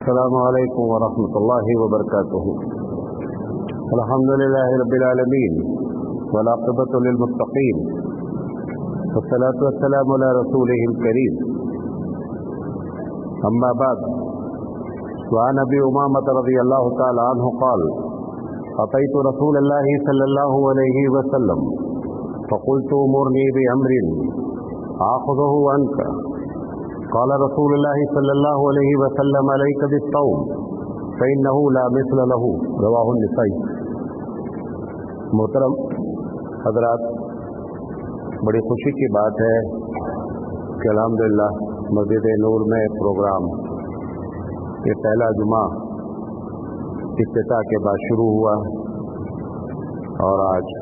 السلام علیکم ورحمۃ اللہ وبرکاتہ. الحمد للہ رب العالمین والعاقبۃ للمتقین والصلاۃ والسلام علی رسولہ الکریم. اما بعد، وعن ابی امامۃ رضی اللہ تعالی عنہ قال اتیت رسول اللہ صلی اللہ علیہ وسلم فقلت مرنی بامر آخذہ عنک. قال رسول اللہ صلی اللہ علیہ وسلم علیک بالصوم فإنہ لا مثل له. رواہ النسائی. محترم حضرات، بڑی خوشی کی بات ہے کہ الحمدللہ مسجد نور میں پروگرام یہ پہلا جمعہ افتتاح کے بعد شروع ہوا اور آج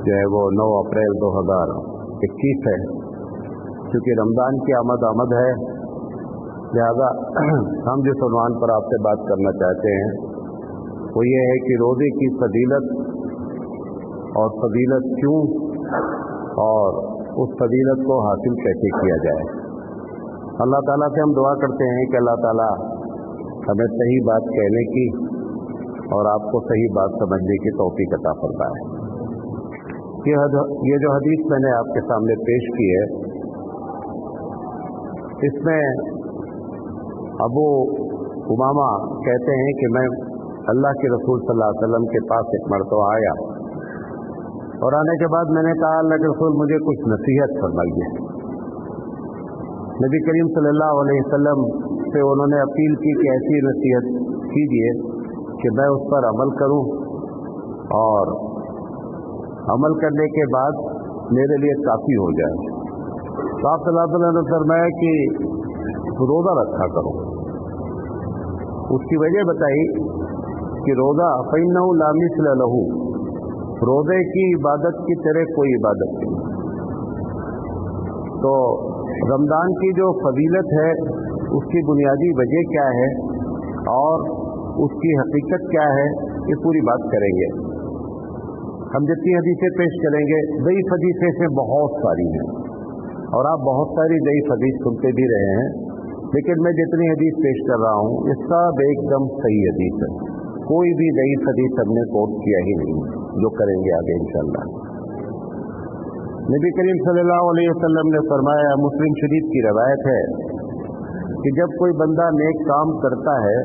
جو ہے وہ 9 اپریل 2021 ہے. چونکہ رمضان کی آمد ہے، لہذا ہم جس عنوان پر آپ سے بات کرنا چاہتے ہیں وہ یہ ہے کہ روزے کی فضیلت اور فضیلت کیوں اور اس فضیلت کو حاصل کیسے کیا جائے. اللہ تعالیٰ سے ہم دعا کرتے ہیں کہ اللہ تعالیٰ ہمیں صحیح بات کہنے کی اور آپ کو صحیح بات سمجھنے کی توفیق عطا فرمائے. یہ جو حدیث میں نے آپ کے سامنے پیش کی ہے، اس میں ابو امامہ کہتے ہیں کہ میں اللہ کے رسول صلی اللہ علیہ وسلم کے پاس ایک مرتبہ آیا اور آنے کے بعد میں نے کہا اللہ کے رسول مجھے کچھ نصیحت فرمائیے. نبی کریم صلی اللہ علیہ وسلم سے انہوں نے اپیل کی کہ ایسی نصیحت کیجیے کہ میں اس پر عمل کروں اور عمل کرنے کے بعد میرے لیے کافی ہو جائے. تو آپ صلی اللہ علیہ وسلم نے فرمایا کہ روزہ رکھا کرو. اس کی وجہ بتائی کہ روزہ فإنہ لا مثل لہ، روزے کی عبادت کی طرح کوئی عبادت نہیں. تو رمضان کی جو فضیلت ہے اس کی بنیادی وجہ کیا ہے اور اس کی حقیقت کیا ہے، یہ پوری بات کریں گے. ہم جتنی حدیثیں پیش کریں گے، ضعیف حدیثیں سے بہت ساری ہیں اور آپ بہت ساری ضعیف حدیث سنتے بھی رہے ہیں، لیکن میں جتنی حدیث پیش کر رہا ہوں یہ سب ایک دم صحیح حدیث ہے. کوئی بھی ضعیف حدیث ہم نے کوٹ کیا ہی نہیں، جو کریں گے آگے انشاءاللہ. نبی کریم صلی اللہ علیہ وسلم نے فرمایا، مسلم شریف کی روایت ہے کہ جب کوئی بندہ نیک کام کرتا ہے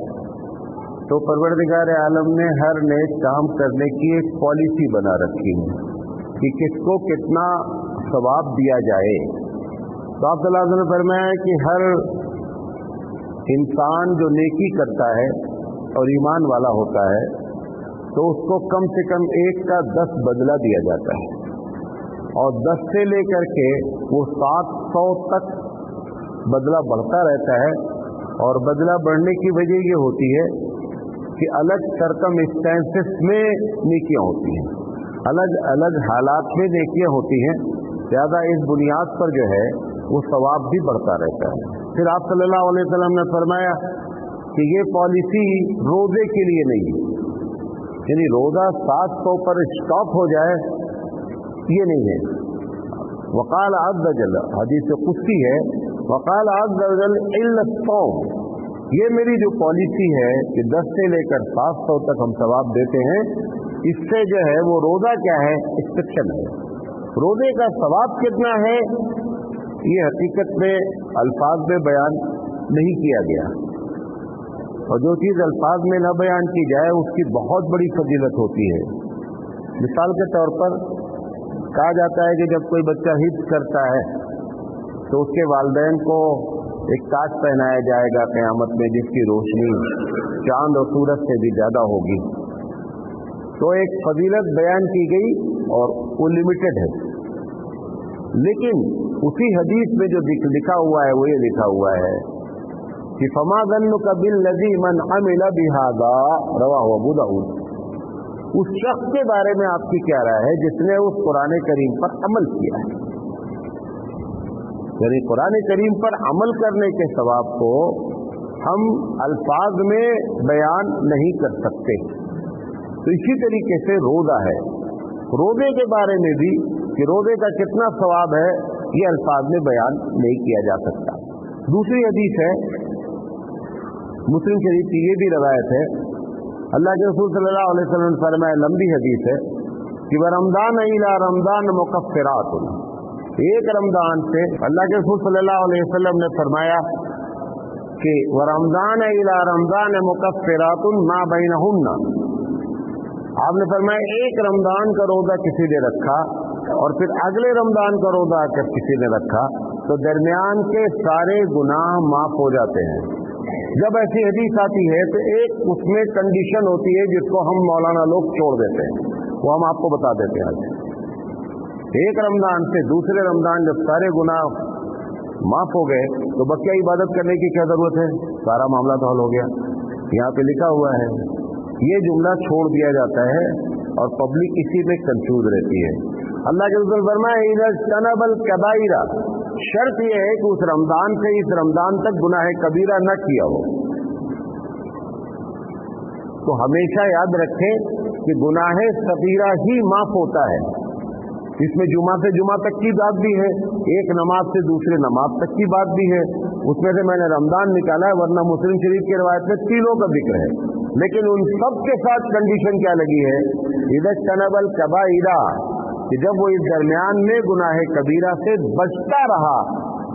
تو پروردگار عالم نے ہر نیک کام کرنے کی ایک پالیسی بنا رکھی ہے کہ کس کو کتنا ثواب دیا جائے. تو آپ صلی اللہ علیہ وسلم نے فرمایا کہ ہر انسان جو نیکی کرتا ہے اور ایمان والا ہوتا ہے تو اس کو کم سے کم 1 کا 10 بدلہ دیا جاتا ہے، اور 10 سے لے کر کے وہ 700 تک بدلہ بڑھتا رہتا ہے. اور بدلہ بڑھنے کی وجہ یہ ہوتی ہے کہ الگ سرکم اسٹینسز میں نیکیاں ہوتی ہیں، الگ الگ حالات میں نیکیاں ہوتی ہیں، زیادہ اس بنیاد پر جو ہے وہ ثواب بھی بڑھتا رہتا ہے. پھر آپ صلی اللہ علیہ وسلم نے فرمایا کہ یہ پالیسی روزے کے لیے نہیں ہے، یعنی روزہ 700 پر اسٹاپ ہو جائے یہ نہیں ہے. وقال عز وجل، حدیث قدسی ہے، وقال عز وجل الا الصوم، یہ میری جو پالیسی ہے کہ 10 سے لے کر 700 تک ہم ثواب دیتے ہیں، اس سے جو ہے وہ روزہ کیا ہے، ایکسپشن ہے. روزے کا ثواب کتنا ہے یہ حقیقت میں الفاظ میں بیان نہیں کیا گیا، اور جو چیز الفاظ میں نہ بیان کی جائے اس کی بہت بڑی فضیلت ہوتی ہے. مثال کے طور پر کہا جاتا ہے کہ جب کوئی بچہ حفظ کرتا ہے تو اس کے والدین کو ایک تاج پہنایا جائے گا قیامت میں، جس کی روشنی چاند اور سورج سے بھی زیادہ ہوگی. تو ایک فضیلت بیان کی گئی اور وہ لمیٹڈ ہے، لیکن اسی حدیث میں جو لکھا ہوا ہے وہ یہ لکھا ہوا ہے کہ فما ظنک بالذی من عمل بہذا، رواہ ابو داؤد. اس شخص کے بارے میں آپ کی کیا رائے ہے جس نے اس قرآن کریم پر عمل کیا ہے. یعنی قرآن کریم پر عمل کرنے کے ثواب کو ہم الفاظ میں بیان نہیں کر سکتے. تو اسی طریقے سے روزہ ہے، روزے کے بارے میں بھی کہ روزے کا کتنا ثواب ہے یہ الفاظ میں بیان نہیں کیا جا سکتا. دوسری حدیث ہے मुस्लिम शरीफ की ये भी रवायत है, अल्लाह के रसूल सल्लल्लाहु अलैहि वसल्लम ने फरमाया, लंबी हदीस है कि व रमज़ान इला रमज़ान मुकफ्फिरातुन, एक रमज़ान से अल्लाह के रसूल सल्लल्लाहु अलैहि वसल्लम ने फरमाया कि व रमज़ान इला रमज़ान मुकफ्फिरातुन मा बैनहुन्ना, आपने फरमाया एक रमज़ान का रोज़ा किसी ने रखा और फिर अगले रमज़ान का रोज़ा अगर किसी ने रखा तो दरमियान के सारे गुनाह माफ हो जाते हैं। जब ऐसी हदीस आती है तो एक उसमें कंडीशन होती है जिसको हम मौलाना लोग छोड़ देते हैं, वो हम आपको बता देते हैं। आज एक रमज़ान से दूसरे रमज़ान जब सारे गुनाह माफ हो गए तो बच्चा इबादत करने की क्या जरूरत है, सारा मामला तो हल हो गया। यहाँ पे लिखा हुआ है, ये जुमला छोड़ दिया जाता है और पब्लिक इसी में कंफ्यूज रहती है। अल्लाह के रसूल फरमाए इज़ा तनबल कबाइरा, शर्त यह है कि उस रमजान से इस रमजान तक गुनाह कबीरा न किया हो। तो हमेशा याद रखें कि गुनाह सगीरा ही माफ होता है। इसमें जुमा से जुमा तक की बात भी है, एक नमाज से दूसरे नमाज तक की बात भी है, उसमें से मैंने रमजान निकाला है, वरना मुस्लिम शरीफ की रिवायत में तीनों का जिक्र है। लेकिन उन सब के साथ कंडीशन क्या लगी है, इज़ा तनबल कबाइरा, कि जब वो इस दरमियान में गुनाह कबीरा से बचता रहा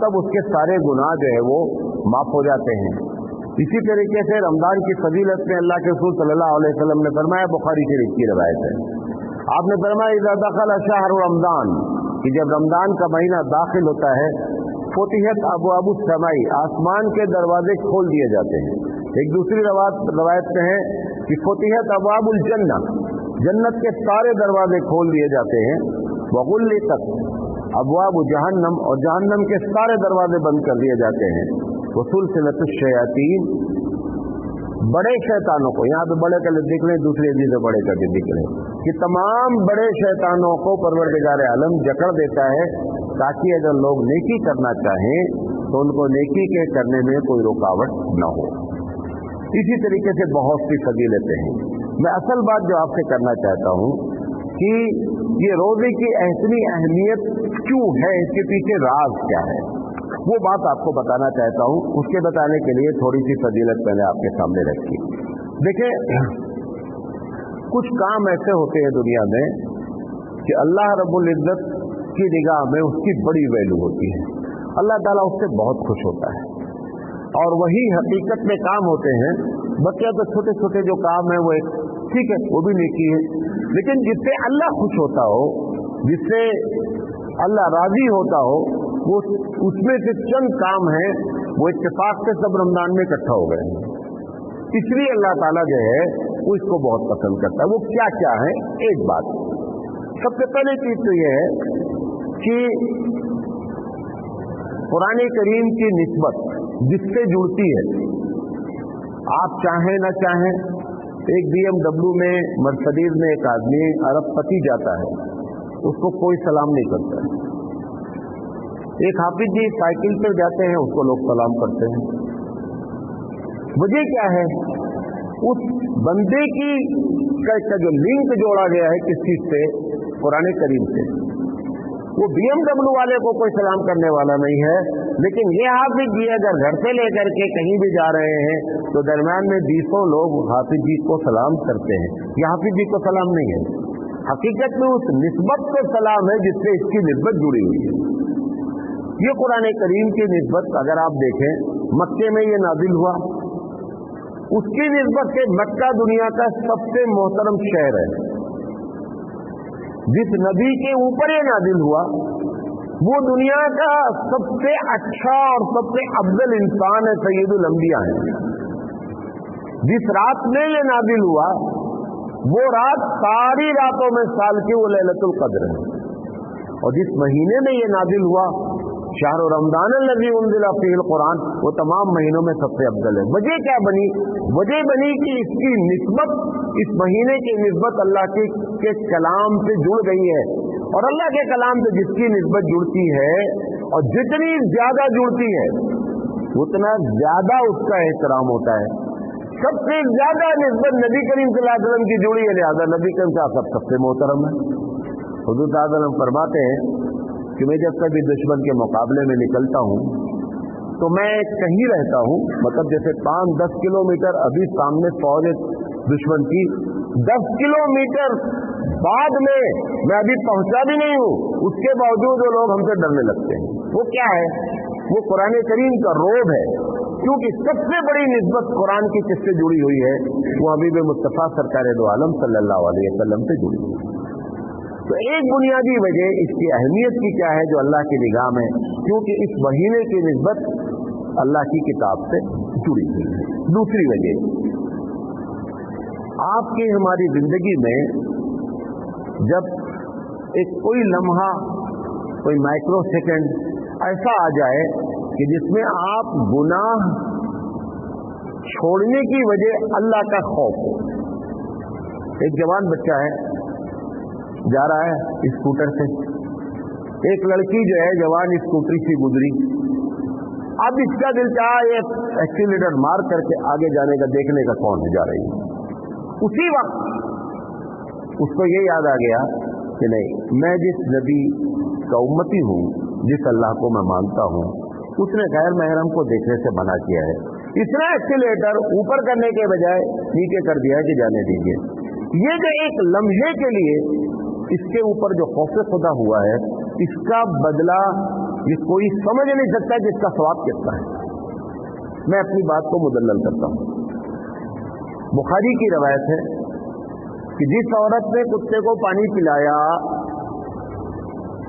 तब उसके सारे गुनाह जो है वो माफ हो जाते हैं। इसी तरीके से रमजान की फजीलत में अल्लाह के रसूल सल्लल्लाहु अलैहि वसल्लम ने फरमाया, बुखारी शरीफ की रिवायत है, आपने फरमाया इज़ा दखल शहर रमजान, कि जब रमजान का महीना दाखिल होता है, फुतिहत अबवाबुस समाई, आसमान के दरवाजे खोल दिए जाते हैं। एक दूसरी रवायत में है कि फुतिहत अबवाबुल जन्ना, जन्नत के सारे दरवाजे खोल दिए जाते हैं। वगुल्लिकत अबवाब जहन्नम, और जहन्नम के सारे दरवाजे बंद कर दिए जाते हैं। वसुलसिलतुश शयातीन, बड़े शैतानों को, यहाँ पे बड़े का लिख लें, दूसरी हदीस से बड़े का भी लिख लें, कि तमाम बड़े शैतानों को परवरदिगार आलम जकड़ देता है, ताकि अगर लोग नेकी करना चाहें तो उनको नेकी के करने में कोई रुकावट न हो। इसी तरीके से बहुत सी फजीलतें हैं। मैं असल बात जो आपसे करना चाहता हूँ कि ये रोजे की इतनी अहमियत क्यों है, इसके पीछे राज क्या है, वो बात आपको बताना चाहता हूँ। उसके बताने के लिए थोड़ी सी फजीलत मैंने आपके सामने रखी। देखिए, कुछ काम ऐसे होते हैं दुनिया में कि अल्लाह रब्बुल इज्जत की निगाह में उसकी बड़ी वैल्यू होती है, अल्लाह ताला उससे बहुत खुश होता है, और वही हकीकत में काम होते हैं। बच्चे तो छोटे छोटे जो काम है वो ठीक है, वो भी नेकी है, लेकिन जिससे अल्लाह खुश होता हो, जिससे अल्लाह राजी होता हो, वो उसमें से चंद काम है वो इत्तेफाक से सब रमजान में इकट्ठा हो गए हैं। इसलिए अल्लाह ताला जो है वो इसको बहुत पसंद करता है। वो क्या क्या है, एक बात, सबसे पहले चीज तो ये है कि कुरान करीम की निस्बत जिससे जुड़ती है, आप चाहें न चाहें, एक BMW में, मर्सिडीज में एक आदमी अरबपति जाता है, उसको कोई सलाम नहीं करता है। एक हाफिज जी साइकिल पर जाते हैं, उसको लोग सलाम करते हैं। वजह क्या है, उस बंदे की का जो लिंक जोड़ा गया है किस चीज से, कुरान करीम से। वो BMW वाले को कोई सलाम करने वाला नहीं है, लेकिन ये हाफिज जी अगर घर से लेकर के कहीं भी जा रहे हैं तो दरमियान में 20 लोग हाफिज जी को सलाम करते हैं। ये हाफिज जी को सलाम नहीं है, हकीकत में उस निस्बत को सलाम है जिससे इसकी निस्बत जुड़ी हुई है। ये कुरान करीम की निस्बत अगर आप देखें, मक्के में ये नाजिल हुआ, उसकी निस्बत से मक्का दुनिया का सबसे मोहतरम शहर है। जिस नबी के ऊपर ये नाजिल हुआ वो दुनिया का सबसे अच्छा और सबसे अफजल इंसान है, सैयदुल अंबिया है। जिस रात में ये नाजिल हुआ वो रात सारी रातों में साल की वो लैलतुल कद्र है, और जिस महीने में ये नाजिल हुआ शाहर रमजान लगी उन्जिला फीहिल कुरान, वो तमाम महीनों में सबसे अफजल है। वजह क्या बनी, वजह बनी कि इसकी निस्बत, इस महीने की निस्बत अल्लाह के कलाम से जुड़ गई है, और अल्लाह के कलाम से जिसकी निस्बत जुड़ती है और जितनी ज्यादा जुड़ती है उतना ज्यादा उसका एहतराम होता है। सबसे ज्यादा निस्बत नबी करीम सल्लल्लाहु अलैहि वसल्लम की जुड़ी है, लिहाजा नबी करीम साहब सबसे मोहतरम है। हुजूर साहब फरमाते हैं कि मैं जब कभी दुश्मन के मुकाबले में निकलता हूँ तो मैं कहीं रहता हूँ, मतलब जैसे 5-10 किलोमीटर अभी सामने फौज दुश्मन की, 10 किलोमीटर बाद में मैं अभी पहुंचा भी नहीं हूँ, उसके बावजूद वो लोग हमसे डरने लगते हैं। वो क्या है? वो कुरान करीम का रोब है, क्योंकि सबसे बड़ी निस्बत कुरान की किससे जुड़ी हुई है? वो हबीब मुस्तफ़ा सरकार दो आलम सल्लल्लाहु अलैहि वसल्लम से जुड़ी हुई है। तो एक बुनियादी वजह इसकी अहमियत की क्या है जो अल्लाह की निगाह में, क्योंकि इस महीने की निस्बत अल्लाह की किताब से जुड़ी हुई है। दूसरी वजह, आपकी हमारी जिंदगी में जब एक कोई लम्हा, कोई माइक्रो सेकंड ऐसा आ जाए कि जिसमें आप गुनाह छोड़ने की वजह अल्लाह का खौफ हो। एक जवान बच्चा है, जा रहा है स्कूटर से, एक लड़की जो है जवान स्कूटरी से गुजरी, अब इसका दिल चाहा ये एक्सीलरेटर मार करके आगे जाने का, देखने का कौन है जा रही है। उसी वक्त उसको ये याद आ गया कि नहीं, मैं जिस नबी का उम्मती हूँ, जिस अल्लाह को मैं मानता हूँ, उसने गैर महरम को देखने से मना किया है। इसने एक्सीलरेटर ऊपर करने के बजाय नीचे कर दिया है कि जाने दीजिए। ये जो एक लम्हे के लिए इसके ऊपर जो खौफ खुदा हुआ है, इसका बदला ये कोई समझ नहीं सकता कि इसका सवाब कितना है। मैं अपनी बात को मुदल्लल करता हूँ। बुखारी की रवायत है कि जिस औरत ने कुत्ते को पानी पिलाया,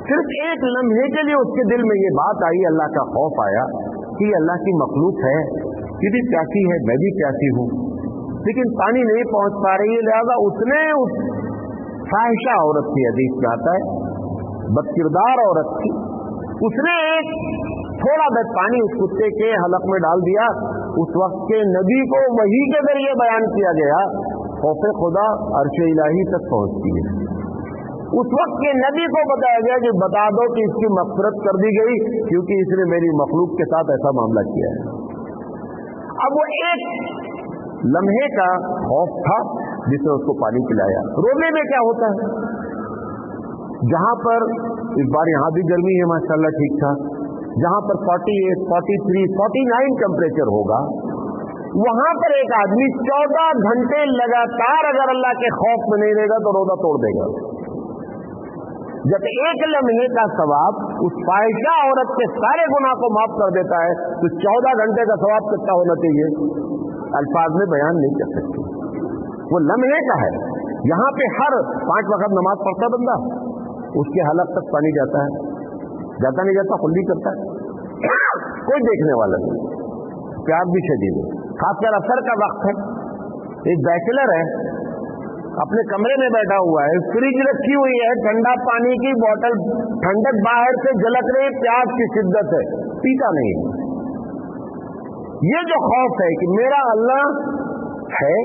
सिर्फ एक लम्हे के लिए उसके दिल में ये बात आई, अल्लाह का खौफ आया कि अल्लाह की मखलूक है, ये भी प्यासी है, मैं भी प्यासी हूँ, लेकिन पानी नहीं पहुंच पा रही है, लिहाजा उसने उस फाहिशा औरत थी, हदीस में आता है, बदकिरदार औरत थी, उसने एक थोड़ा बहुत पानी उस कुत्ते के हलक में डाल दिया। उस वक्त के नबी को वही के जरिए बयान किया गया, खौफ खुदा अर्श इलाही तक पहुंचती है। उस वक्त के नबी को बताया गया कि बता दो कि इसकी मग़फ़िरत कर दी गई, क्योंकि इसने मेरी मखलूक के साथ ऐसा मामला किया है। अब वो एक लम्हे का खौफ था जिसने उसको पानी पिलाया। रोने में क्या होता है? जहां पर इस बार यहां भी गर्मी है माशाल्लाह ठीक ठाक, जहां पर 48, 43, 49 टेम्परेचर होगा, वहां पर एक आदमी 14 घंटे लगातार अगर अल्लाह के खौफ में नहीं रहेगा तो रोजा तोड़ देगा। जब एक लम्हे का सवाब उस फाहिशा औरत के सारे गुनाह को माफ कर देता है, तो 14 घंटे का सवाब कितना होना चाहिए, अल्फाज में बयान नहीं कर सकते। वो लम्हे का है। यहां पे हर 5 वक्त नमाज पढ़ता बंदा, उसके हलक तक पानी जाता है, जाता नहीं जाता खुली करता है, कोई देखने वाला नहीं, प्यार भी शदीद है। खासकर असर का वक्त है, एक बैचलर है, अपने कमरे में बैठा हुआ है, फ्रिज रखी हुई है, ठंडा पानी की बोतल, ठंडक बाहर से झलक रही, प्यास की शिद्दत है, पीता नहीं है। ये जो खौफ है कि मेरा अल्लाह है,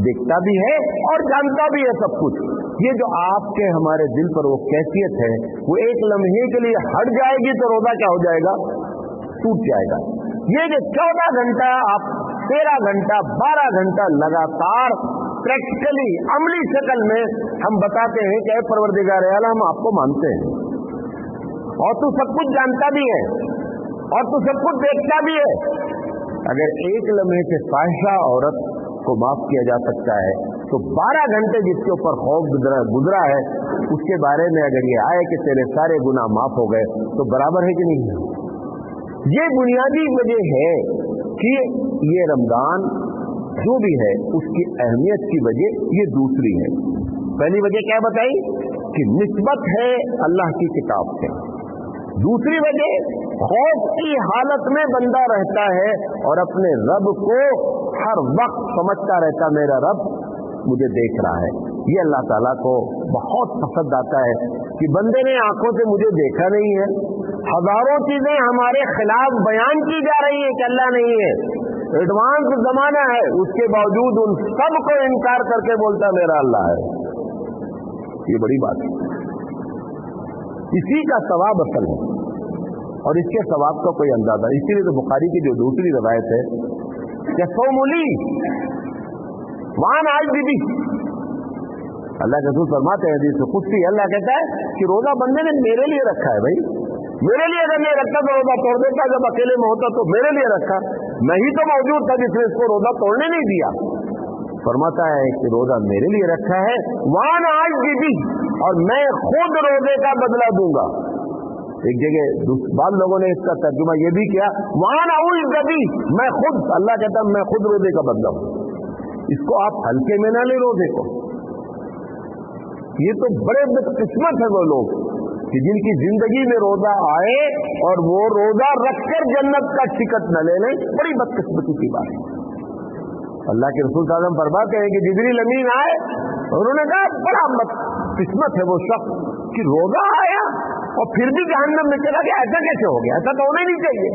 दिखता भी है और जानता भी है सब कुछ, ये जो आपके हमारे दिल पर वो कैफियत है, वो एक लम्हे के लिए हट जाएगी तो रोजा क्या हो जाएगा, टूट जाएगा। ये जो 14 घंटा आप 13 घंटा 12 घंटा लगातार प्रैक्टिकली अमली शक्ल में हम बताते हैं कि परवरदिगार आलम हम आपको मानते हैं और तू सब कुछ जानता भी है और तू सब कुछ देखता भी है। अगर एक लम्हे से फाहिशा औरत को माफ किया जा सकता है, तो 12 घंटे जिसके ऊपर खौफ गुजरा है, उसके बारे में अगर ये आए कि तेरे सारे गुनाह माफ हो गए, तो बराबर है कि नहीं? ये बुनियादी वजह है कि ये रमजान जो भी है उसकी अहमियत की वजह ये दूसरी है। पहली वजह क्या बताई कि निस्बत है अल्लाह की किताब से। दूसरी वजह खौफ की हालत में बंदा रहता है और अपने रब को हर वक्त समझता रहता, मेरा रब मुझे देख रहा है। ये अल्लाह ताला को बहुत पसंद आता है कि बंदे ने आंखों से मुझे देखा नहीं है, हजारों चीजें हमारे खिलाफ बयान की जा रही है कि अल्लाह नहीं है, एडवांस जमाना है, उसके बावजूद उन सब को इनकार करके बोलता मेरा अल्लाह है। ये बड़ी बात है। इसी का सवाब असल है और इसके सवाब का कोई अंदाजा। इसीलिए तो बुखारी की जो दूसरी रवायत है कि सौमुली वान आज दीदी, अल्लाह के रसूल फरमाते हैं हदीस में कुछ, अल्लाह कहता है कि रोजा बंदे ने मेरे लिए रखा है भाई, میرے لیے اگر نہیں رکھتا تو روزہ توڑ دیتا, جب اکیلے میں ہوتا تو میرے لیے رکھا, میں ہی تو موجود تھا جس نے اس کو روزہ توڑنے نہیں دیا. فرماتا ہے کہ روزہ میرے لیے رکھا ہے, وہاں آج بھی, اور میں خود روزے کا بدلہ دوں گا. ایک جگہ بعض لوگوں نے اس کا ترجمہ یہ بھی کیا, وہاں آؤں کبھی, میں خود, اللہ کہتا ہے میں خود روزے کا بدلہ ہوں. اس کو آپ ہلکے میں نہ لیں روزے کو. یہ تو بڑے بدقسمت ہے وہ لوگ کہ جن کی زندگی میں روزہ آئے اور وہ روزہ رکھ کر جنت کا ٹکٹ نہ لے لیں. بڑی بدقسمتی کی بات ہے. اللہ کے رسول صلی اللہ علیہ وسلم فرماتے ہیں کہ جبریل امین آئے, انہوں نے کہا بڑا بدقسمت ہے وہ شخص کہ روزہ آیا اور پھر بھی جہنم میں چلا گیا. ایسا کیسے ہو گیا؟ ایسا تو ہونا ہی نہیں چاہیے,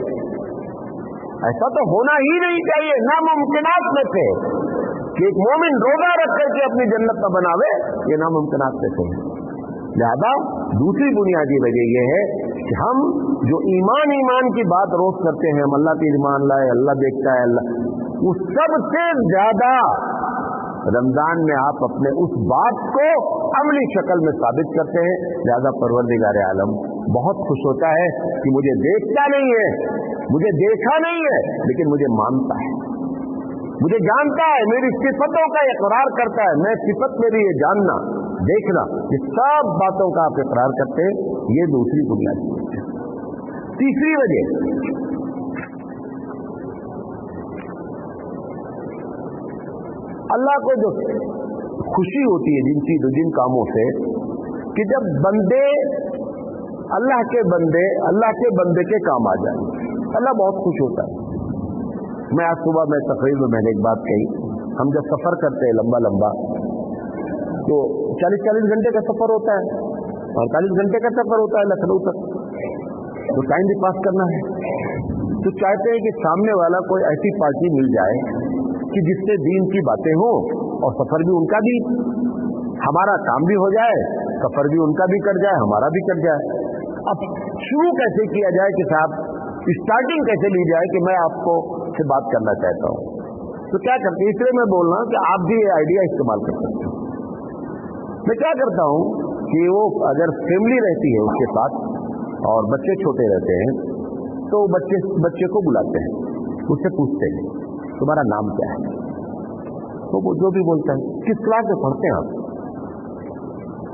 ایسا تو ہونا ہی نہیں چاہیے. ناممکنات میں سے کہ ایک مومن روزہ رکھ کر کے اپنی جنت کا بناوے, یہ ناممکنات میں سے ہے. لہذا دوسری بنیادی وجہ یہ ہے کہ ہم جو ایمان کی بات روز کرتے ہیں, ہم اللہ پہ ایمان لائے, اللہ دیکھتا ہے, اللہ, اس سب سے زیادہ رمضان میں آپ اپنے اس بات کو عملی شکل میں ثابت کرتے ہیں. لہذا پروردگار عالم بہت خوش ہوتا ہے کہ مجھے دیکھتا نہیں ہے, مجھے دیکھا نہیں ہے, لیکن مجھے مانتا ہے, مجھے جانتا ہے, میری صفتوں کا اقرار کرتا ہے. میں صفت میری یہ جاننا, دیکھنا, یہ سب باتوں کا آپ اقرار کرتے ہیں. یہ دوسری بنیادی وجہ. تیسری وجہ, اللہ کو جو خوشی ہوتی ہے جن چیزوں جن کاموں سے, کہ جب بندے اللہ کے بندے کے کام آ جائیں, اللہ بہت خوش ہوتا ہے. میں آج صبح میں تقریر میں نے ایک بات کہی, ہم جب سفر کرتے ہیں لمبا تو 40 گھنٹے کا سفر ہوتا ہے, 48 گھنٹے کا سفر ہوتا ہے لکھنؤ تک, تو ٹائم بھی پاس کرنا ہے. تو چاہتے ہیں کہ سامنے والا کوئی ایسی پارٹی مل جائے کہ جس سے دین کی باتیں ہوں اور سفر بھی ان کا بھی, ہمارا کام بھی ہو جائے, سفر بھی ان کا بھی کٹ جائے, ہمارا بھی کٹ جائے. اب شروع کیسے کیا جائے کہ صاحب اسٹارٹنگ کیسے لی جائے کہ میں آپ کو سے بات کرنا چاہتا ہوں. تو کیا کرتے ہیں, اس لیے میں بول رہا ہوں کہ آپ بھی یہ آئیڈیا استعمال کر سکتے ہیں. میں کیا کرتا ہوں کہ وہ اگر فیملی رہتی ہے اس کے ساتھ اور بچے چھوٹے رہتے ہیں تو بچے کو بلاتے ہیں, اس سے پوچھتے ہیں تمہارا نام کیا ہے, تو وہ جو بھی بولتا ہے, کس کلاس میں پڑھتے ہیں آپ,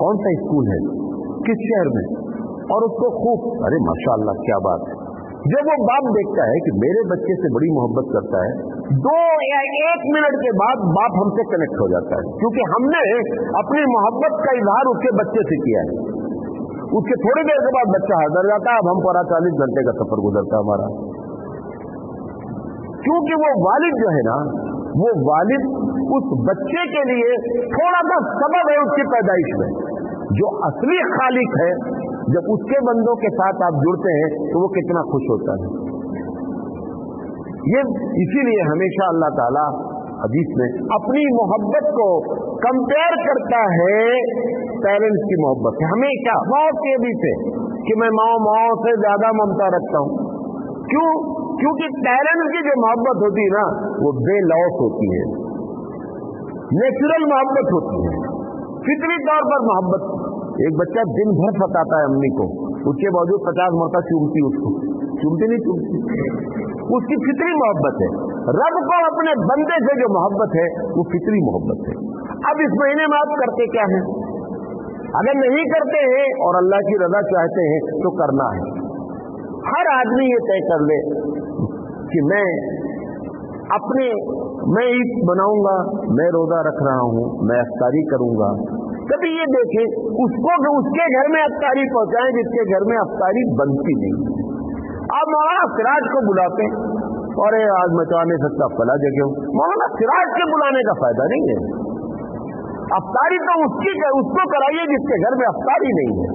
کون سا اسکول ہے, کس شہر میں, اور اس کو خوب, ارے ماشاءاللہ کیا بات ہے. جب وہ باپ دیکھتا ہے کہ میرے بچے سے بڑی محبت کرتا ہے, 2 یا 1 منٹ کے بعد باپ ہم سے کنیکٹ ہو جاتا ہے, کیونکہ ہم نے اپنی محبت کا اظہار اس کے بچے سے کیا ہے. اس کے تھوڑی دیر کے بعد بچہ حاضر جاتا ہے, اب ہم پورا 40 گھنٹے کا سفر گزرتا ہے ہمارا. کیونکہ وہ والد جو ہے نا, وہ والد اس بچے کے لیے تھوڑا سا سبب ہے اس کی پیدائش میں. جو اصلی خالق ہے, جب اس کے بندوں کے ساتھ آپ جڑتے ہیں تو وہ کتنا خوش ہوتا ہے. یہ اسی لیے ہمیشہ اللہ تعالیٰ حدیث میں اپنی محبت کو کمپیئر کرتا ہے پیرنٹس کی محبت سے, ہمیشہ ماؤں کے بھی سے, کہ میں ماؤں سے زیادہ ممتا رکھتا ہوں. کیوں؟ کیونکہ پیرنٹس کی جو محبت ہوتی ہے نا وہ بے لوث ہوتی ہے, نیچرل محبت ہوتی ہے, فطری طور پر محبت. ایک بچہ دن بھر ستاتا ہے امی کو, اس کے باوجود 50 مرتبہ چومتی, اس کو چومتی نہیں چومتی, اس کی فطری محبت ہے. رب کو اپنے بندے سے جو محبت ہے وہ فطری محبت ہے. اب اس مہینے میں آپ کرتے کیا ہیں؟ اگر نہیں کرتے ہیں اور اللہ کی رضا چاہتے ہیں تو کرنا ہے. ہر آدمی یہ طے کر لے کہ میں عید بناؤں گا, میں روزہ رکھ رہا ہوں, میں افطاری کروں گا. کبھی یہ دیکھیں اس کو کہ اس کے گھر میں افطاری پہنچائیں جس کے گھر میں افطاری بنتی نہیں. آپ مولانا سراج کو بلاتے ہیں, اور آج میں تو آ نہیں سکتا, فلاں جگہ ہوں. مولانا سراج کے بلانے کا فائدہ نہیں ہے. افطاری تو اس کو کرائیے جس کے گھر میں افطاری نہیں ہے.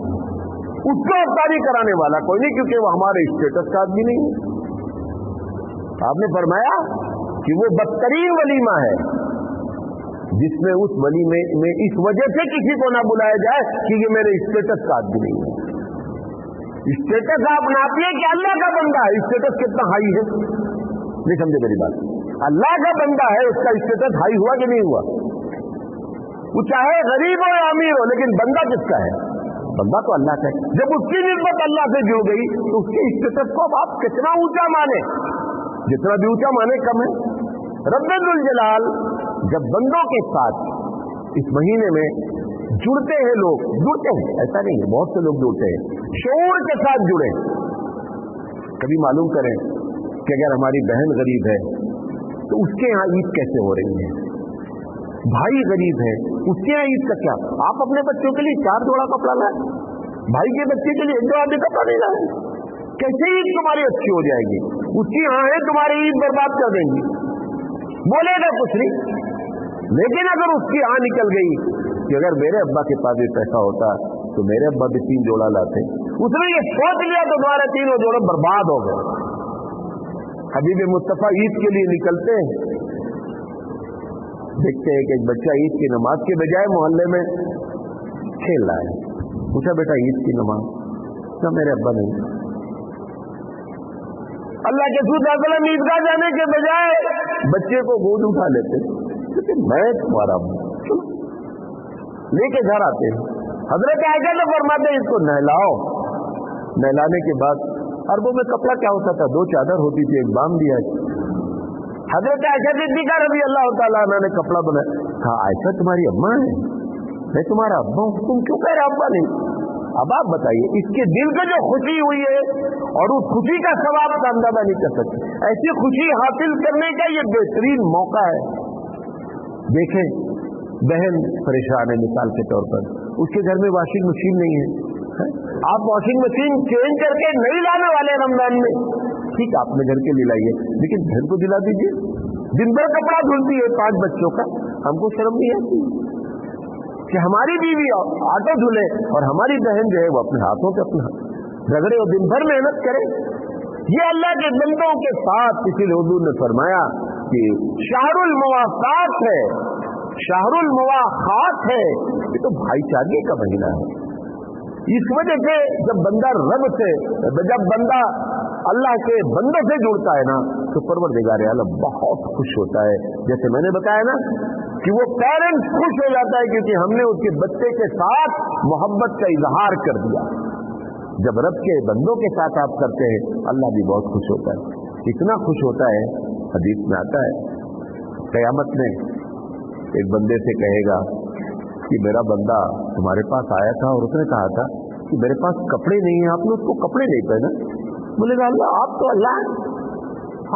اس کو افطاری کرانے والا کوئی نہیں, کیونکہ وہ ہمارے اسٹیٹس کا آدمی نہیں ہے. آپ نے فرمایا کہ وہ بدترین ولیمہ ہے جس میں اس ولیمے میں اس وجہ سے کسی کو نہ بلایا جائے کہ یہ میرے اسٹیٹس کا آدمی نہیں ہے. اسٹیٹس آپ ناپیے کہ اللہ کا بندہ ہے, اسٹیٹس کتنا ہائی ہے. نہیں سمجھے میری بات, اللہ کا بندہ ہے, اس کا اسٹیٹس ہائی ہوا کہ نہیں ہوا. وہ چاہے غریب ہو یا امیر ہو, لیکن بندہ کس کا ہے؟ बंदा तो अल्लाह का है। जब उसकी निस्बत अल्लाह से जुड़ गई तो उसके स्टेटस को अब आप कितना ऊंचा माने, जितना भी ऊंचा माने कम है। रब्बुल जलाल जब बंदों के साथ इस महीने में जुड़ते हैं, लोग जुड़ते हैं, ऐसा नहीं है, बहुत से लोग जुड़ते हैं, शऊर के साथ जुड़े। कभी मालूम करें कि अगर हमारी बहन गरीब है तो उसके यहाँ ईद कैसे हो रही है, भाई गरीब है उसके यहाँ ईद का क्या। आप अपने बच्चों के लिए 4 जोड़ा कपड़ा लाए, भाई के बच्चे के लिए 1 जोड़ा भी कपड़ा नहीं लाए, कैसे ईद तुम्हारी अच्छी हो जाएगी। उसकी यहाँ है, तुम्हारी ईद बर्बाद कर देंगी, बोलेगा कुछ नहीं। लेकिन अगर उसकी यहाँ निकल गई कि अगर मेरे अब्बा के पास भी पैसा होता तो मेरे अब्बा भी 3 जोड़ा लाते, उसने ये सोच लिया तो तुम्हारे 3 जोड़े बर्बाद हो गए। हबीब मुस्तफा ईद के लिए निकलते हैं, देखते हैं कि एक बच्चा ईद की नमाज के बजाय मोहल्ले में खेल रहा है। पूछा, बेटा ईद की नमाज? क्या मेरे अब्बा नहीं। अल्लाह के रसूल सल्लल्लाहु अलैहि वसल्लम ईदगाह जाने के बजाय बच्चे को गोद उठा लेते, क्योंकि मैं तुम्हारा लेके घर आते हैं। हजरत आयशा तो फरमाते हैं इसको नहलाओ, नहलाने के बाद अरबों में कपड़ा क्या होता था, 2 चादर होती थी, एक बाम दिया। हजरत आयशा सिद्दीक़ा रज़ी अल्लाह तआला अन्हा ने कपड़ा बनाया, कहा आयशा तुम्हारी अम्मा है, मैं तुम्हारा अब्बा हूं, तुम क्यों कह रहे अब्बा नहीं। अब आप बताइए, इसके दिल को जो खुशी हुई है और उस खुशी का सवाब का अंदाजा नहीं कर सकते। ऐसी खुशी हासिल करने का ये बेहतरीन मौका है। देखें, बहन परेशान है, मिसाल के तौर पर उसके घर में वॉशिंग मशीन नहीं है, आप वॉशिंग मशीन चेंज करके नहीं लाने वाले रमजान में, ठीक है आपने घर के लिए लाइए, लेकिन बहन को दिला दीजिए। दिन भर कपड़ा धुलती है 5 बच्चों का, हमको शर्म नहीं आती कि हमारी बीवी आटो धुले और हमारी बहन जो है वो अपने हाथों से अपना रगड़े और दिन भर मेहनत करे। ये अल्लाह के बंदों के साथ, इसीलिए हुजूर ने फरमाया कि शाहरुल मवाक़ात है, शाहरुल मवाक़ात है, ये तो भाईचारे का महीना है। इस वजह से जब बंदा रब से, जब बंदा अल्लाह के बंदों से जुड़ता है ना, तो परवरदिगार आलम बहुत खुश होता है। जैसे मैंने बताया ना कि वो पेरेंट्स खुश हो जाता है क्योंकि हमने उसके बच्चे के साथ मोहब्बत का इजहार कर दिया। जब रब के बंदों के साथ आप करते हैं, अल्लाह भी बहुत खुश होता है। इतना खुश होता है, हदीस में आता है, क़यामत में एक बंदे से कहेगा कि मेरा बंदा तुम्हारे पास आया था और उसने कहा था कि मेरे पास कपड़े नहीं है, आपने उसको कपड़े नहीं पहना। बोलेगा अल्लाह, आप तो अल्लाह,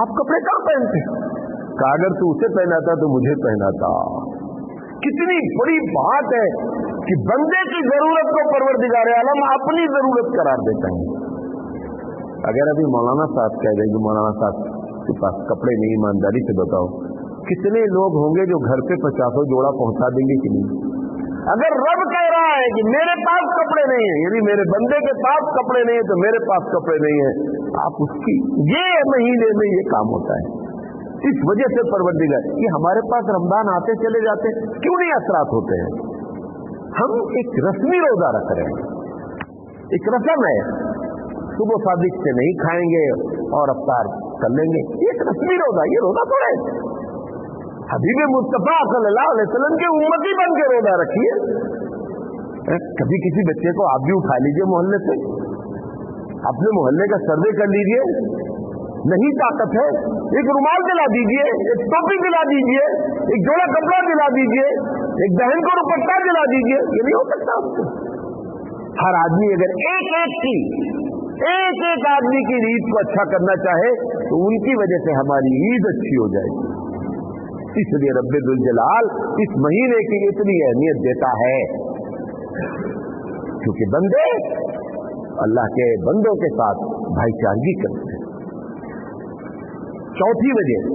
आप कपड़े कहाँ पहनते? कहा अगर तू उसे पहनाता तो मुझे पहनाता। कितनी बड़ी बात है कि बंदे की जरूरत को परवरदिगार आलम अपनी जरूरत करार देता है। अगर अभी मौलाना साहब कह देंगे मौलाना साहब के पास कपड़े नहीं, ईमानदारी से बताओ कितने लोग होंगे जो घर पे 50 जोड़ा पहुंचा देंगे कि नहीं? अगर रब कह रहा है कि मेरे पास कपड़े नहीं है, यदि मेरे बंदे के पास कपड़े नहीं है तो मेरे पास कपड़े नहीं है, आप उसकी ये महीने में ये काम होता है। इस वजह से परवरदिगार कि हमारे पास रमजान आते चले जाते, क्यों नहीं असरात होते हैं? हम एक रस्मी रोजा रख रहे हैं, एक रस्म है, सुबह सादिक से नहीं खाएंगे और अफ्तार कर लेंगे, एक रस्मी रोजा, ये रोजा थोड़ा है। हबीब मुस्तफा सल्लल्लाहु अलैहि वसल्लम के उम्मती बन के रोजा रखिए। कभी किसी बच्चे को आप भी उठा लीजिए मोहल्ले से, अपने मोहल्ले का सर्वे कर लीजिए, नहीं ताकत है एक रुमाल दिला दीजिए, एक टोपी दिला दीजिए, एक जोड़ा कपड़ा दिला दीजिए, एक बहन को दुपट्टा दिला दीजिए, ये नहीं हो सकता आपको। हर आदमी अगर एक आदमी की ईद को अच्छा करना चाहे तो उनकी वजह से हमारी ईद अच्छी हो जाएगी। इसलिए रब्बुल जलाल इस महीने की इतनी अहमियत देता है क्योंकि बंदे अल्लाह के बंदों के साथ भाईचारगी करते हैं। चौथी वजह,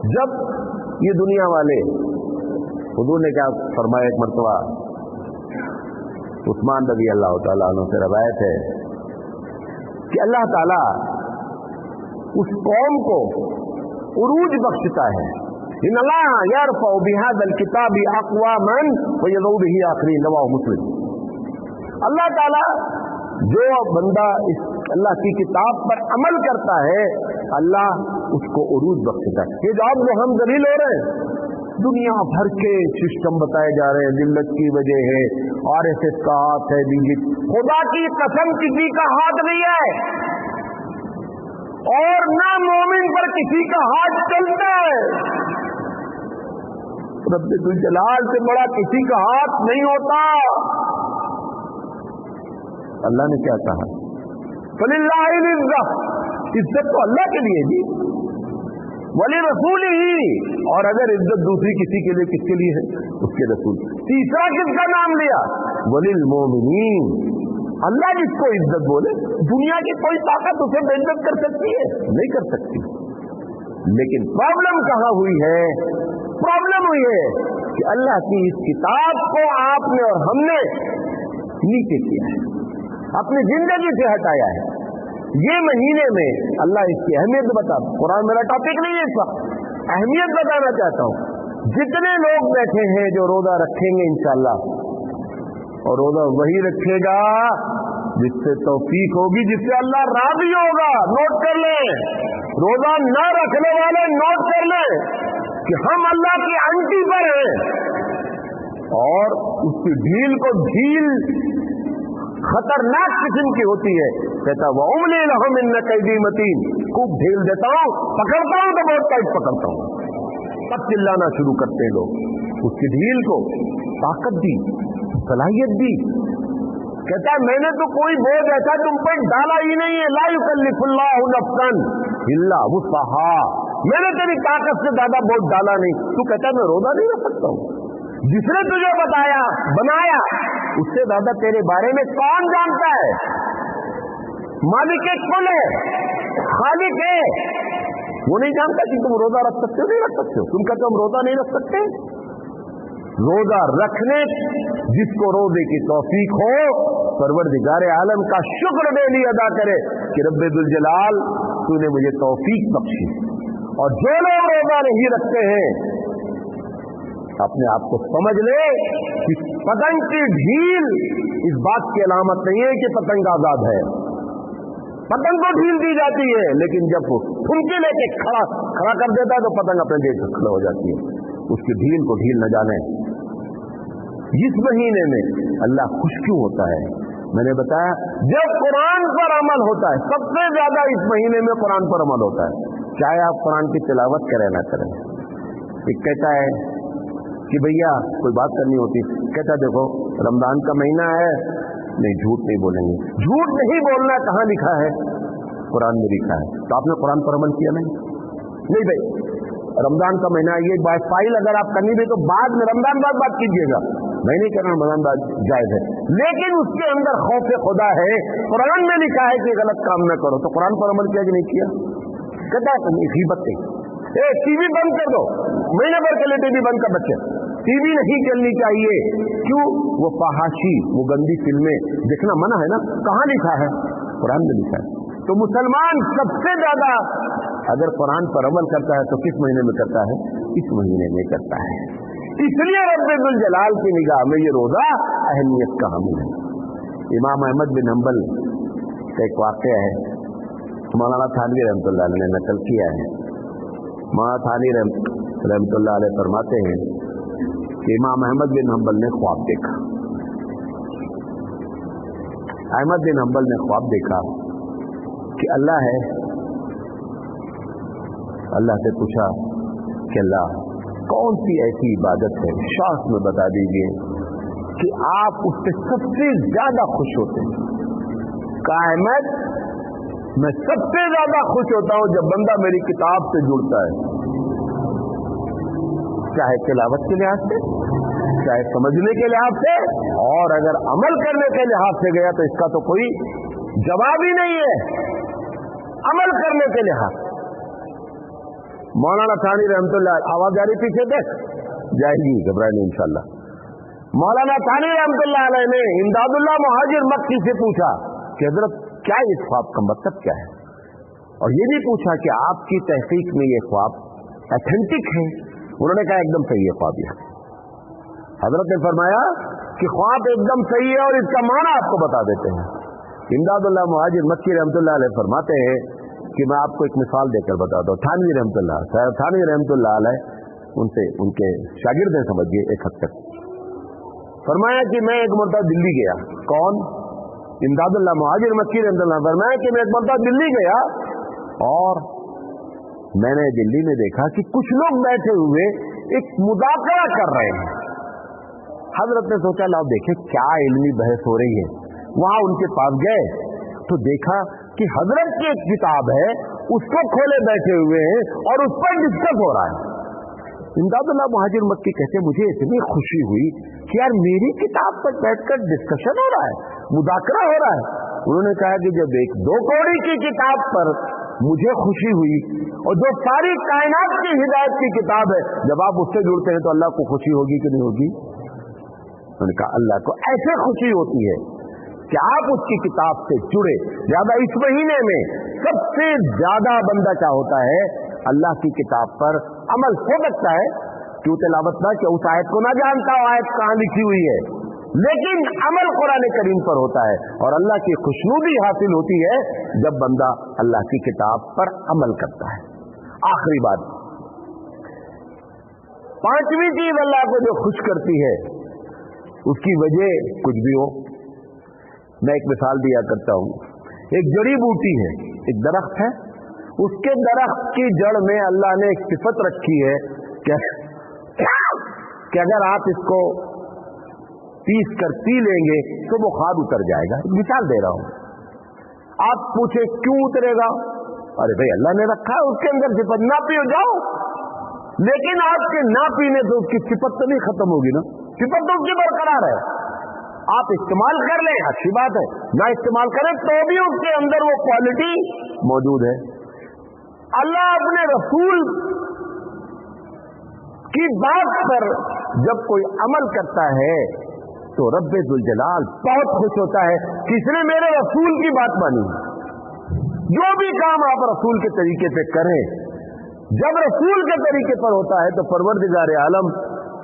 जब ये दुनिया वाले, हुजूर ने क्या फरमाया एक मरतबा, उस्मान रज़ी अल्लाह तआला अन्हु से रवायत है कि अल्लाह ताला उस कौम को उरूज बख्शता है। इन्नल्लाह यरफ़उ बिहाज़ल किताबि अक़वामन व यज़उ बिही आख़रीन, रवाहु मुस्लिम। अल्लाह ताला जो बंदा इस अल्लाह की किताब पर अमल करता है, अल्लाह उसको उरूज बख्शता है। ये जॉब जो हम दलील हो रहे हैं, दुनिया भर के सिस्टम बताए जा रहे हैं, जिल्लत की वजह है RSS का हाथ है, BJP, खुदा की कसम किसी का हाथ नहीं है, और ना मोमिन पर किसी का हाथ चलता है। रब्बुल जलाल से बड़ा किसी का हाथ नहीं होता। अल्लाह ने क्या कहा? फलिल्लाहिल इज्जत, इज्जत तो अल्लाह के लिए जी, वली रसूल ही, और अगर इज्जत दूसरी किसी के लिए, किसके लिए है? उसके रसूल। तीसरा किसका नाम लिया? वलिल मोमिनीन, अल्लाह जिसको इज्जत बोले, दुनिया की कोई ताकत उसे बेइज्जत कर सकती है? नहीं कर सकती। लेकिन प्रॉब्लम कहां हुई है? प्रॉब्लम हुई है कि अल्लाह की इस किताब को आपने और हमने नीचे किया है, अपनी जिंदगी से हटाया है। ये महीने में अल्लाह इसकी अहमियत बता, कुरान मेरा टॉपिक नहीं है इस वक्त, अहमियत बताना चाहता हूं। जितने लोग बैठे हैं जो रोजा रखेंगे इंशाअल्लाह, और रोजा वही रखेगा जिससे तौफीक होगी, जिससे अल्लाह राजी होगा। नोट कर लें, रोजा न रखने वाले नोट कर लें कि हम अल्लाह की अंटी पर हैं, और उसकी ढील को ढील खतरनाक किस्म की होती है। कहता वो उमली लहुम इन्न कैदी मतीन, खूब ढील देता हूं, पकड़ता हूं तो बहुत टाइट पकड़ता हूं। तब चिल्लाना शुरू करते हैं लोग। उसकी ढील को ताकत दी, सलाहियत दी। कहता मैंने तो कोई बोझ ऐसा तुम पर डाला ही नहीं है, ला युकल्लिफुल्लाहु नफ्सन इल्ला वुसअहा, मैंने तेरी ताकत से ज्यादा बोझ डाला नहीं। तू कहता मैं रोजा नहीं रख सकता हूं, जिसने तुझे बताया बनाया उससे ज्यादा तेरे बारे में कौन जानता है? मालिक कुल है, खालिक है, वो नहीं जानता कि तुम रोजा रख सकते हो नहीं रख सकते हो। तुम कहते हो हम रोजा नहीं रख सकते। रोजा रखने जिसको रोजे की तौफीक हो, परवरदिगार आलम का शुक्र डेली अदा करे कि रब्बुल जलाल तूने मुझे तौफीक बख्शी। और जो लोग रोजा नहीं रखते हैं, अपने आप को समझ ले कि पतंग की ढील इस बात की अलामत नहीं है कि पतंग आजाद है। पतंग को ढील दी जाती है, लेकिन जब वो ठुमके लेके खड़ा कर देता है तो पतंग अपने देश से खड़ा हो जाती है। उसकी ढील को ढील न जाने। इस महीने में अल्लाह खुश क्यों होता है? मैंने बताया जब कुरान पर अमल होता है, सबसे ज्यादा इस महीने में कुरान पर अमल होता है, चाहे आप कुरान की तिलावत करें ना करें। एक कहता है कि भैया कोई बात करनी होती, कहता देखो रमजान का महीना है, नहीं झूठ नहीं बोलेंगे। झूठ नहीं बोलना कहां लिखा है? कुरान में लिखा है। तो आपने कुरान पर अमल किया नहीं भाई, रमजान का महीना, ये बात फाइल अगर आप करनी भी तो बाद में रमजान बाद बात कीजिएगा, मैं नहीं कह रहा रमजान बाद जायज है, लेकिन उसके अंदर खौफ खुदा है। कुरान में लिखा है कि गलत काम न करो, तो कुरान पर अमल किया कि नहीं किया? कहता है गीबत नहीं, टीवी बंद कर दो, महीने भर के लिए टीवी बंद कर बच्चे, टीवी नहीं चलनी चाहिए। क्यों? वो फहाशी, वो गंदी फिल्में देखना मना है ना। कहां लिखा है? कुरान में लिखा है। तो मुसलमान सबसे ज्यादा अगर कुरान पर अमल करता है तो किस महीने में करता है? इस महीने में करता है। इसलिए रब्बुल जलाल की निगाह में ये रोजा अहमियत का हामिल है। इमाम अहमद बिन हंबल का एक वाक़या है, मौलाना थानवी रहमतुल्लाह अलैह ने नकल किया है। मौलाना थानवी रहमतुल्लाह अलैह फरमाते हैं कि इमाम अहमद बिन हंबल ने ख्वाब देखा। अहमद बिन हंबल ने ख्वाब देखा कि अल्लाह है। अल्लाह से पूछा कि अल्लाह कौन सी ऐसी इबादत है, शास्त्र में बता दीजिए, कि आप उससे सबसे ज्यादा खुश होते हैं। कहा अहमद, मैं सबसे ज्यादा खुश होता हूं जब बंदा मेरी किताब से जुड़ता है, चाहे तिलावत के लिहाज से, चाहे समझने के लिहाज से, और अगर अमल करने के लिहाज से गया तो इसका तो कोई जवाब ही नहीं है। अमल करने के लिहाज मौलाना थानी रहमतुल्लाह, आवाज आ रही पीछे देख जाएगी, घबराए नहीं इंशाल्लाह। मौलाना थानी रहमतुल्लाह अलैह ने इमदादुल्लाह मुहाजिर मक्की से पूछा कि हजरत क्या इस ख्वाब का मतलब क्या है, और ये भी पूछा कि आपकी तहकीक में ये ख्वाब ऑथेंटिक है? उन्होंने कहा एकदम सही है ख्वाब। यह हजरत ने फरमाया कि ख्वाब एकदम सही है और इसका माना आपको बता देते हैं। इमदादुल्लाह मुहाजिर मक्की रहमतुल्लाह अलैह फरमाते हैं कि मैं आपको एक मिसाल देकर बताता हूँ। थानवी रहमतुल्लाह अलैह उनसे उनके शागिर्द हैं, समझिए एक हद तक। فرمایا کہ میں ایک مرتبہ دلی گیا. کون؟ امداد اللہ مہاجر مکی رضی اللہ عنہ. فرمایا کہ میں ایک مرتبہ دلی گیا اور میں نے دلی میں دیکھا کہ کچھ لوگ بیٹھے ہوئے ایک مذاکرہ کر رہے ہیں. حضرت نے سوچا لاؤ دیکھیں کیا علمی بحث ہو رہی ہے. وہاں ان کے پاس گئے تو دیکھا کہ حضرت کی ایک کتاب ہے, اس کو کھولے بیٹھے ہوئے ہیں اور اس پر ڈسکس ہو رہا ہے. امداد اللہ مہاجر مکی کہتے مجھے اتنی خوشی ہوئی کہ یار میری کتاب پر بیٹھ کر ڈسکشن ہو رہا ہے, مذاکرہ ہو رہا ہے. انہوں نے کہا کہ جب ایک 2 کوڑی کی کتاب پر مجھے خوشی ہوئی اور جو ساری کائنات کی ہدایت کی کتاب ہے, جب آپ اس سے جڑتے ہیں تو اللہ کو خوشی ہوگی کہ نہیں ہوگی؟ انہوں نے کہا اللہ کو ایسے خوشی ہوتی ہے کہ آپ اس کی کتاب سے جڑے. زیادہ اس مہینے میں سب سے زیادہ بندہ کیا ہوتا ہے, اللہ کی کتاب پر عمل ہو سکتا ہے کیوں تلاوت نہ کہ اس آیت کو نہ جانتا ہو آیت کہاں لکھی ہوئی ہے, لیکن عمل قرآن کریم پر ہوتا ہے اور اللہ کی خوشنودی حاصل ہوتی ہے جب بندہ اللہ کی کتاب پر عمل کرتا ہے. آخری بات, 5ویں چیز اللہ کو جو خوش کرتی ہے اس کی وجہ کچھ بھی ہو. میں ایک مثال دیا کرتا ہوں. ایک جڑی بوٹی ہے, ایک درخت ہے, اس کے درخت کی جڑ میں اللہ نے ایک صفت رکھی ہے کہ اگر آپ اس کو پیس کر پی لیں گے تو بخار اتر جائے گا. مثال دے رہا ہوں. آپ پوچھے کیوں اترے گا؟ ارے بھائی اللہ نے رکھا ہے اس کے اندر صفت, نہ پیو جاؤ. لیکن آپ کے نہ پینے سے اس کی صفت تو نہیں ختم ہوگی نا, صفت تو اس کی برقرار ہے. آپ استعمال کر لیں اچھی بات ہے, نہ استعمال کریں تو بھی اس کے اندر وہ کوالٹی موجود ہے. اللہ اپنے رسول کی بات پر جب کوئی عمل کرتا ہے تو رب ذوالجلال بہت خوش ہوتا ہے کہ اس نے میرے رسول کی بات مانی. جو بھی کام آپ رسول کے طریقے سے کریں, جب رسول کے طریقے پر ہوتا ہے تو پروردگار عالم,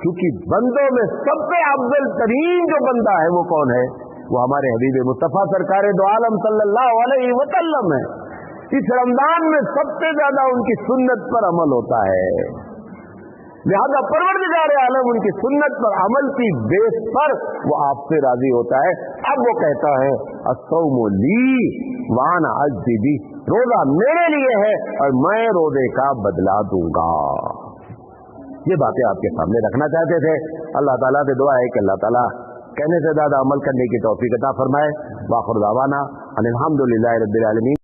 کیونکہ بندوں میں سب سے افضل ترین جو بندہ ہے وہ کون ہے؟ وہ ہمارے حبیب مصطفیٰ سرکار دو عالم صلی اللہ علیہ وسلم ہے. اس رمضان میں سب سے زیادہ ان کی سنت پر عمل ہوتا ہے, لہذا پروردگار عالم ان کی سنت پر عمل کی بیس پر وہ آپ سے راضی ہوتا ہے. اب وہ کہتا ہے الصوم لی وانا اجزی بہ, روزہ میرے لیے ہے اور میں روزے کا بدلہ دوں گا. یہ باتیں آپ کے سامنے رکھنا چاہتے تھے. اللہ تعالیٰ سے دعا ہے کہ اللہ تعالیٰ کہنے سے زیادہ عمل کرنے کی توفیق عطا فرمائے. وآخر دعوانا ان الحمد للہ رب العالمین.